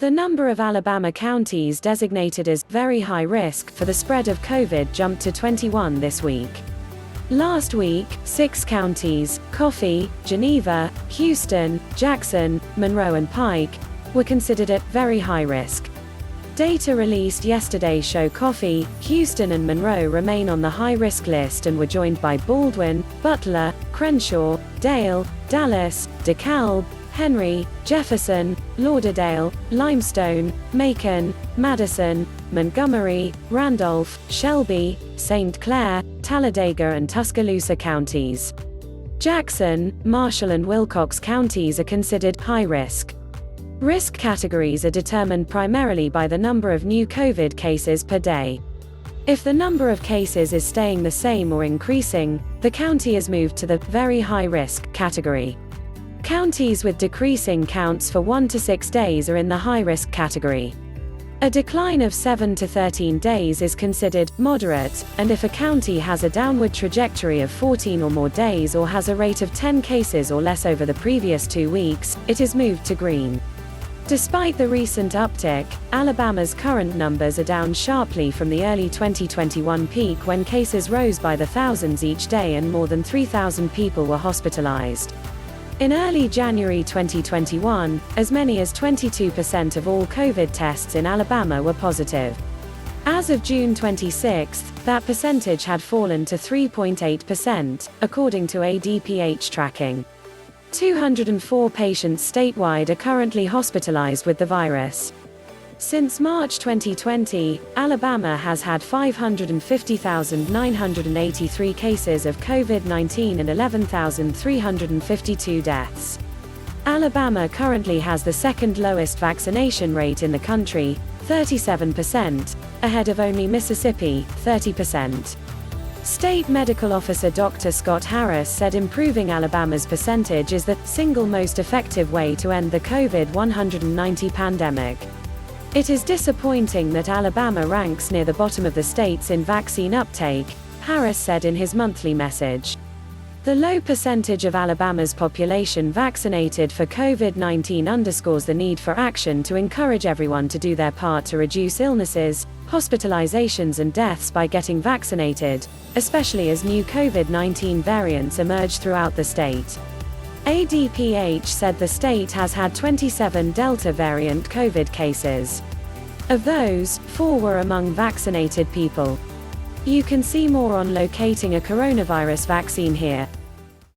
The number of Alabama counties designated as very high risk for the spread of COVID jumped to 21 this week. Last week, 6 counties, Coffee, Geneva, Houston, Jackson, Monroe and Pike, were considered at very high risk. Data released yesterday show Coffee, Houston and Monroe remain on the high-risk list and were joined by Baldwin, Butler, Crenshaw, Dale, Dallas, DeKalb, Henry, Jefferson, Lauderdale, Limestone, Macon, Madison, Montgomery, Randolph, Shelby, St. Clair, Talladega and Tuscaloosa counties. Jackson, Marshall and Wilcox counties are considered high risk. Risk categories are determined primarily by the number of new COVID cases per day. If the number of cases is staying the same or increasing, the county is moved to the very high risk category. Counties with decreasing counts for 1 to 6 days are in the high-risk category. A decline of 7 to 13 days is considered moderate, and if a county has a downward trajectory of 14 or more days or has a rate of 10 cases or less over the previous 2 weeks, it is moved to green. Despite the recent uptick, Alabama's current numbers are down sharply from the early 2021 peak when cases rose by the thousands each day and more than 3,000 people were hospitalized. In early January 2021, as many as 22% of all COVID tests in Alabama were positive. As of June 26, that percentage had fallen to 3.8%, according to ADPH tracking. 204 patients statewide are currently hospitalized with the virus. Since March 2020, Alabama has had 550,983 cases of COVID-19 and 11,352 deaths. Alabama currently has the second lowest vaccination rate in the country, 37%, ahead of only Mississippi, 30%. State Medical Officer Dr. Scott Harris said improving Alabama's percentage is the single most effective way to end the COVID-19 pandemic. It is disappointing that Alabama ranks near the bottom of the states in vaccine uptake, Harris said in his monthly message. The low percentage of Alabama's population vaccinated for COVID-19 underscores the need for action to encourage everyone to do their part to reduce illnesses, hospitalizations and deaths by getting vaccinated, especially as new COVID-19 variants emerge throughout the state. ADPH said the state has had 27 Delta variant COVID cases. Of those, 4 were among vaccinated people. You can see more on locating a coronavirus vaccine here.